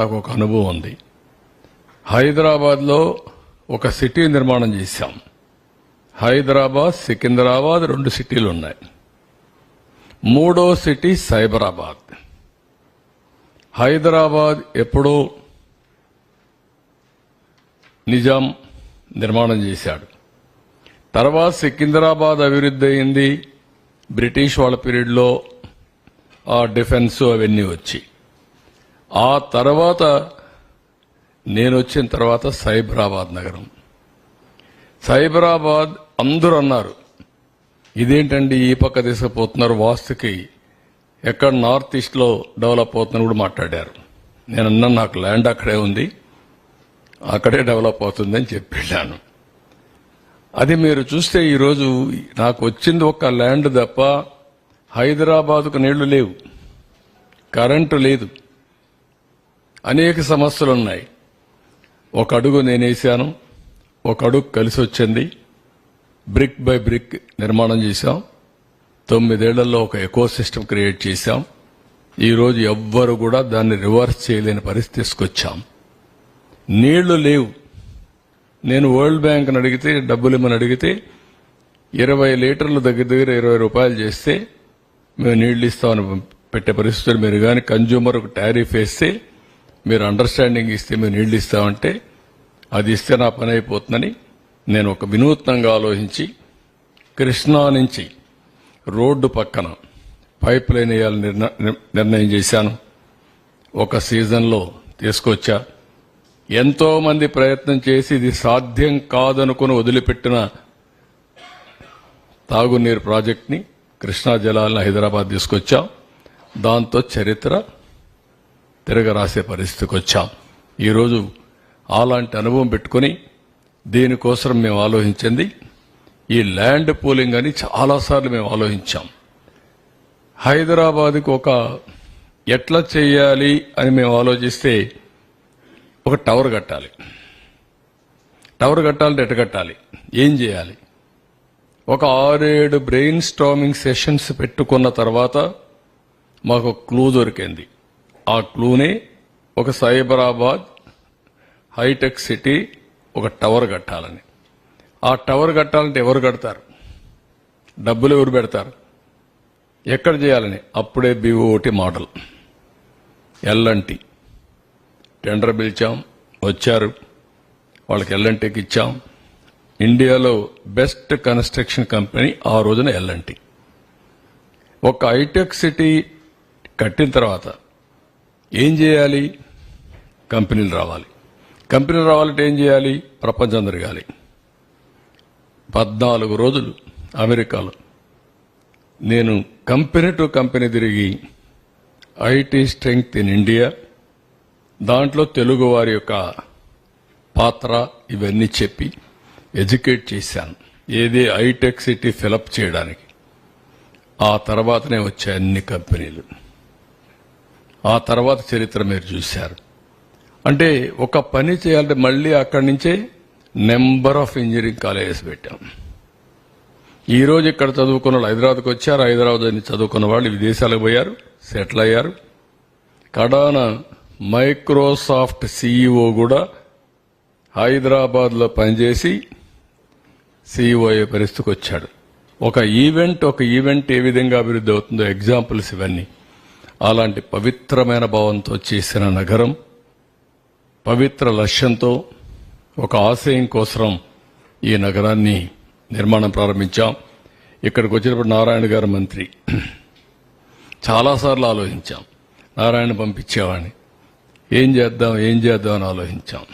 నాకు ఒక అనుభవం ఉంది. హైదరాబాద్లో ఒక సిటీ నిర్మాణం చేశాం. హైదరాబాద్, సికింద్రాబాద్ 2 సిటీలు ఉన్నాయి. 3వ సిటీ సైబరాబాద్. హైదరాబాద్ ఎప్పుడో నిజాం నిర్మాణం చేశాడు. తర్వాత సికింద్రాబాద్ అభివృద్ధి అయింది బ్రిటిష్ వాళ్ళ పీరియడ్లో, ఆ డిఫెన్స్ అవన్నీ వచ్చి. ఆ తర్వాత నేను వచ్చిన తర్వాత సైబరాబాద్ నగరం. సైబరాబాద్ అందరూ అన్నారు, ఇదేంటండి ఈ పక్క తీసుకుపోతున్నారు, వాస్తుకి ఎక్కడ నార్త్ ఈస్ట్లో డెవలప్ అవుతుందని కూడా మాట్లాడారు. నేను అన్నా, నాకు ల్యాండ్ అక్కడే ఉంది, అక్కడే డెవలప్ అవుతుందని చెప్పాను. అది మీరు చూస్తే ఈరోజు నాకు వచ్చింది ఒక ల్యాండ్ తప్ప హైదరాబాద్కు నీళ్లు లేవు, కరెంటు లేదు, అనేక సమస్యలు ఉన్నాయి. ఒక అడుగు నేనేసాను, ఒక అడుగు కలిసి వచ్చింది. బ్రిక్ బై బ్రిక్ నిర్మాణం చేశాం. 9 ఏళ్లలో ఒక ఎకో సిస్టమ్ క్రియేట్ చేశాం. ఈరోజు ఎవ్వరు కూడా దాన్ని రివర్స్ చేయలేని పరిస్థితి తీసుకొచ్చాం. నీళ్లు లేవు. నేను వరల్డ్ బ్యాంక్ని అడిగితే, డబ్బులు ఇమ్మని అడిగితే 20 లీటర్లు దగ్గర 20 రూపాయలు చేస్తే మేము నీళ్లు ఇస్తామని పెట్టే పరిస్థితులు. మీరు కానీ కన్జ్యూమర్కు టారిఫ్ వేస్తే, మీరు అండర్స్టాండింగ్ ఇస్తే మేము నీళ్లు ఇస్తామంటే, అది ఇస్తే నా పని అయిపోతుందని నేను ఒక వినూత్నంగా ఆలోచించి కృష్ణా నుంచి రోడ్డు పక్కన పైప్ లైన్ వేయాలని నిర్ణయం చేశాను. ఒక సీజన్లో తీసుకొచ్చా. ఎంతో మంది ప్రయత్నం చేసి ఇది సాధ్యం కాదనుకుని వదిలిపెట్టిన తాగునీరు ప్రాజెక్ట్ని, కృష్ణా జలాలను హైదరాబాద్ తీసుకొచ్చాం. దాంతో చరిత్ర తిరగరాసే పరిస్థితికి వచ్చాం. ఈరోజు అలాంటి అనుభవం పెట్టుకుని దీనికోసం మేము ఆలోచించింది ఈ ల్యాండ్ పూలింగ్ అని చాలాసార్లు మేము ఆలోచించాం. హైదరాబాద్కి ఒక ఎట్లా చేయాలి అని మేము ఆలోచిస్తే, ఒక టవర్ కట్టాలి. టవర్ కట్టాలంటే ఎట్ట కట్టాలి, ఏం చేయాలి? ఒక 6-7 బ్రెయిన్ స్టార్మింగ్ సెషన్స్ పెట్టుకున్న తర్వాత మాకు క్లూ దొరికింది. ఆ క్లూనే ఒక సైబరాబాద్ హైటెక్ సిటీ ఒక టవర్ కట్టాలని. ఆ టవర్ కట్టాలంటే ఎవరు కడతారు, డబ్బులు ఎవరు పెడతారు, ఎక్కడ చేయాలని? అప్పుడే BOT మోడల్ ఎల్ఎన్టీ టెండర్ పిలిచాం, వచ్చారు. వాళ్ళకి ఎల్ఎన్టీకి ఇచ్చాం. ఇండియాలో బెస్ట్ కన్స్ట్రక్షన్ కంపెనీ ఆ రోజున ఎల్ఎన్టీ. ఒక హైటెక్ సిటీ కట్టిన తర్వాత ఏం చేయాలి? కంపెనీలు రావాలి. కంపెనీలు రావాలంటే ఏం చేయాలి? ప్రపంచం తిరగాలి. 14 రోజులు అమెరికాలో నేను కంపెనీ టు కంపెనీ తిరిగి ఐటీ స్ట్రెంగ్త్ ఇన్ ఇండియా, దాంట్లో తెలుగు వారి యొక్క పాత్ర ఇవన్నీ చెప్పి ఎడ్యుకేట్ చేశాను. ఏది హైటెక్ సిటీ ఫిలప్ చేయడానికి. ఆ తర్వాతనే వచ్చాయి అన్ని కంపెనీలు. ఆ తర్వాత చరిత్ర మీరు చూశారు. అంటే ఒక పని చేయాలంటే మళ్ళీ అక్కడి నుంచే నెంబర్ ఆఫ్ ఇంజనీరింగ్ కాలేజెస్ పెట్టాం. ఈరోజు ఇక్కడ చదువుకున్న వాళ్ళు హైదరాబాద్కి వచ్చారు. హైదరాబాద్ అని చదువుకున్న వాళ్ళు విదేశాలకు పోయారు, సెటిల్ అయ్యారు. కడాన మైక్రోసాఫ్ట్ CEO కూడా హైదరాబాద్లో పనిచేసి CEO అయ్యే పరిస్థితికి వచ్చాడు. ఒక ఈవెంట్ ఏ విధంగా అభివృద్ధి అవుతుందో ఎగ్జాంపుల్స్ ఇవన్నీ. అలాంటి పవిత్రమైన భావంతో చేసిన నగరం, పవిత్ర లక్ష్యంతో, ఒక ఆశయం కోసం ఈ నగరాన్ని నిర్మాణం ప్రారంభించాం. ఇక్కడికి వచ్చినప్పుడు నారాయణ గారు మంత్రి. చాలాసార్లు ఆలోచించాం, నారాయణ పంపించేవాడిని, ఏం చేద్దాం అని ఆలోచించాం.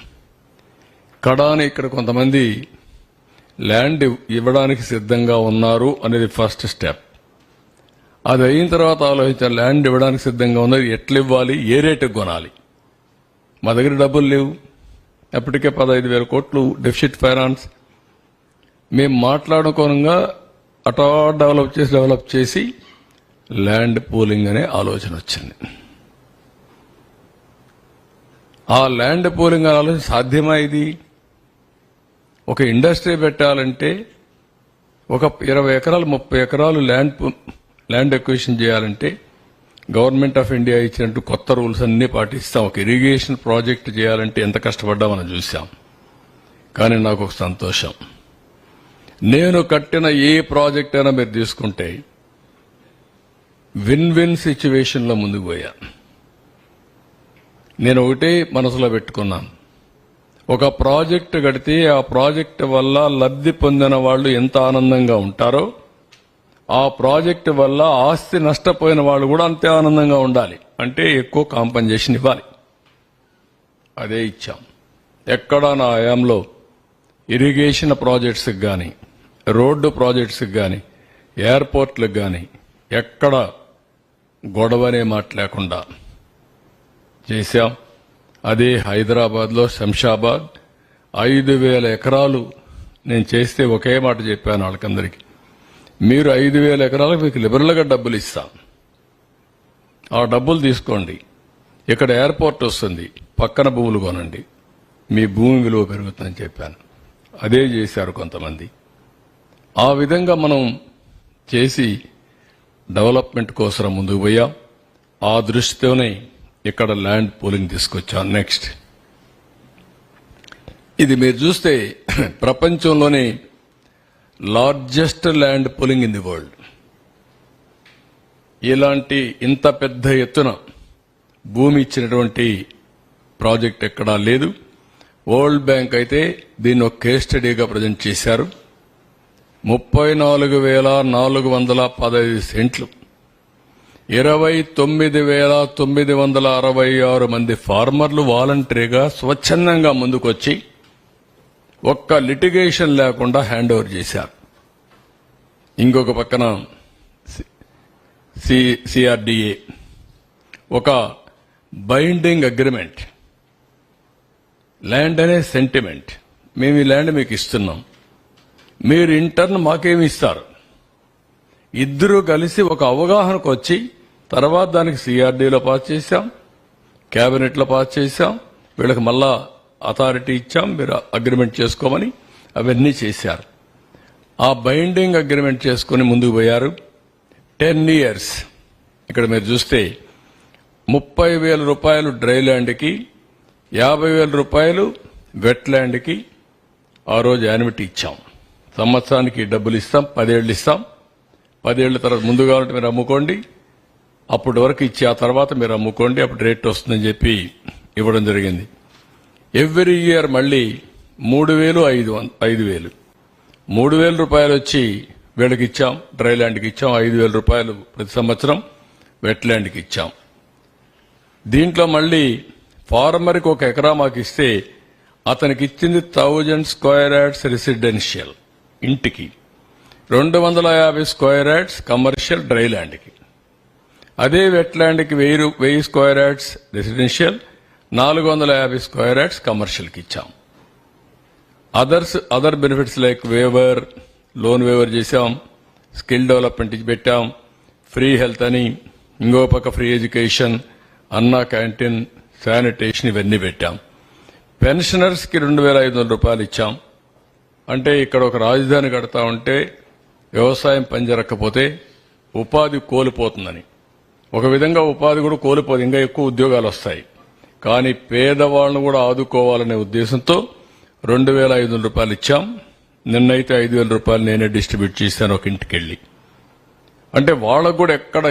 కడాని ఇక్కడ కొంతమంది ల్యాండ్ ఇవ్వడానికి సిద్ధంగా ఉన్నారు అనేది ఫస్ట్ స్టెప్. అది అయిన తర్వాత ఆలోచించాం, ల్యాండ్ ఇవ్వడానికి సిద్ధంగా ఉన్నది ఎట్లా ఇవ్వాలి, ఏ రేటుకు కొనాలి. మా దగ్గర డబ్బులు లేవు. అప్పటికే 15,000 కోట్లు డెఫిసిట్ ఫైనాన్స్. మేము మాట్లాడుకోనంగా అటా డెవలప్ చేసి ల్యాండ్ పూలింగ్ అనే ఆలోచన వచ్చింది. ఆ ల్యాండ్ పూలింగ్ అనే ఆలోచన సాధ్యమా? ఇది ఒక ఇండస్ట్రీ పెట్టాలంటే ఒక 20 ఎకరాలు 30 ఎకరాలు ల్యాండ్ ఎక్విజిషన్ చేయాలంటే గవర్నమెంట్ ఆఫ్ ఇండియా ఇచ్చినట్టు కొత్త రూల్స్ అన్ని పాటిస్తాం. ఒక ఇరిగేషన్ ప్రాజెక్ట్ చేయాలంటే ఎంత కష్టపడ్డా మనం చూసాం. కానీ నాకు ఒక సంతోషం, నేను కట్టిన ఏ ప్రాజెక్ట్ అయినా మీరు తీసుకుంటే విన్ విన్ సిచ్యువేషన్లో ముందుకు పోయా. నేను ఒకటే మనసులో పెట్టుకున్నాను, ఒక ప్రాజెక్టు కడితే ఆ ప్రాజెక్టు వల్ల లబ్ధి పొందిన వాళ్ళు ఎంత ఆనందంగా ఉంటారో ఆ ప్రాజెక్టు వల్ల ఆస్తి నష్టపోయిన వాళ్ళు కూడా అంతే ఆనందంగా ఉండాలి. అంటే ఎక్కువ కాంపన్సేషన్ ఇవ్వాలి. అదే ఇచ్చాం. ఎక్కడా నా హయాంలో ఇరిగేషన్ ప్రాజెక్ట్స్కి కానీ, రోడ్డు ప్రాజెక్ట్స్కి కానీ, ఎయిర్పోర్ట్లకు కానీ ఎక్కడ గొడవనే మాట లేకుండా చేశాం. అదే హైదరాబాద్లో శంషాబాద్ 5,000 ఎకరాలు నేను చేస్తే ఒకే మాట చెప్పాను వాళ్ళకందరికీ, మీరు 5,000 ఎకరాలకు మీకు లిబరల్గా డబ్బులు ఇస్తాం, ఆ డబ్బులు తీసుకోండి, ఇక్కడ ఎయిర్పోర్ట్ వస్తుంది, పక్కన భూములు కొనండి, మీ భూమి విలువ పెరుగుతుందని చెప్పాను. అదే చేశారు కొంతమంది. ఆ విధంగా మనం చేసి డెవలప్మెంట్ కోసం ముందుకు పోయాం. ఆ దృష్టితోనే ఇక్కడ ల్యాండ్ పూలింగ్ తీసుకొచ్చాం. నెక్స్ట్, ఇది మీరు చూస్తే ప్రపంచంలోనే largest land pooling in the world. ఇలాంటి ఇంత పెద్ద ఎత్తున భూమి ఇచ్చినటువంటి ప్రాజెక్ట్ ఎక్కడా లేదు. వరల్డ్ బ్యాంక్ అయితే దీన్ని ఒక కేస్ స్టడీగా ప్రజెంట్ చేశారు. 34,415 సెంట్లు, 29,966 మంది ఫార్మర్లు వాలంటరీగా స్వచ్ఛందంగా ముందుకొచ్చి ఒక్క లిటిగేషన్ లేకుండా హ్యాండ్ ఓవర్ చేశారు. ఇంకొక పక్కన సిఆర్డిఏ ఒక బైండింగ్ అగ్రిమెంట్. ల్యాండ్ అనే సెంటిమెంట్, మేము ఈ ల్యాండ్ మీకు ఇస్తున్నాం, మీరు ఇంటర్న్ మాకేమి ఇస్తారు, ఇద్దరు కలిసి ఒక అవగాహనకు వచ్చి తర్వాత దానికి సిఆర్డీలో పాస్ చేశాం, కేబినెట్లో పాస్ చేశాం, వీళ్ళకి మళ్ళా అథారిటీ ఇచ్చాం, మీరు అగ్రిమెంట్ చేసుకోమని అవన్నీ చేశారు. ఆ బైండింగ్ అగ్రిమెంట్ చేసుకుని ముందుకు పోయారు. 10 years ఇక్కడ మీరు చూస్తే 30,000 రూపాయలు డ్రై ల్యాండ్కి, 50,000 రూపాయలు వెట్ ల్యాండ్కి ఆ రోజు యాన్యుటీ ఇచ్చాం. సంవత్సరానికి డబ్బులు ఇస్తాం, 10 ఏళ్ళు ఇస్తాం. 10 ఏళ్ల తర్వాత ముందు కావాలంటే మీరు అమ్ముకోండి, అప్పటి వరకు ఇచ్చి ఆ తర్వాత మీరు అమ్ముకోండి, అప్పుడు రేట్ వస్తుందని చెప్పి ఇవ్వడం జరిగింది. ఎవ్రీ ఇయర్ మళ్ళీ 3,000, 5,000, 3,000 రూపాయలు వచ్చి వీళ్ళకి ఇచ్చాం, డ్రై ల్యాండ్కి ఇచ్చాం. 5,000 రూపాయలు ప్రతి సంవత్సరం వెట్ ల్యాండ్కి ఇచ్చాం. దీంట్లో మళ్ళీ ఫార్మర్కి ఒక ఎకరా మాకు ఇస్తే అతనికి ఇచ్చింది 1000 స్క్వేర్ యార్డ్స్ రెసిడెన్షియల్ ఇంటికి, 250 స్క్వేర్ యార్డ్స్ కమర్షియల్ డ్రై ల్యాండ్కి. అదే వెట్ ల్యాండ్కి 1000 square yards residential, 450 square yards కమర్షియల్కి ఇచ్చాం. Other benefits like waiver, loan waiver చేశాం, స్కిల్ డెవలప్మెంట్ పెట్టాం, ఫ్రీ హెల్త్ అని, ఇంకో పక్క free education, Anna canteen, sanitation ఇవన్నీ పెట్టాం. పెన్షనర్స్కి 2,500 రూపాయలు ఇచ్చాం. అంటే ఇక్కడ ఒక రాజధాని కడతా ఉంటే వ్యవసాయం పనిజరక్కపోతే ఉపాధి కోల్పోతుందని, ఒక విధంగా ఉపాధి కూడా కోల్పోదు, ఇంకా ఎక్కువ ఉద్యోగాలు వస్తాయి. కానీ పేదవాళ్ళను కూడా ఆదుకోవాలనే ఉద్దేశంతో 2,500 రూపాయలు ఇచ్చాం. నిన్నైతే 5,000 రూపాయలు నేనే డిస్ట్రిబ్యూట్ చేశాను ఒక ఇంటికి వెళ్ళి. అంటే వాళ్ళకు కూడా ఎక్కడ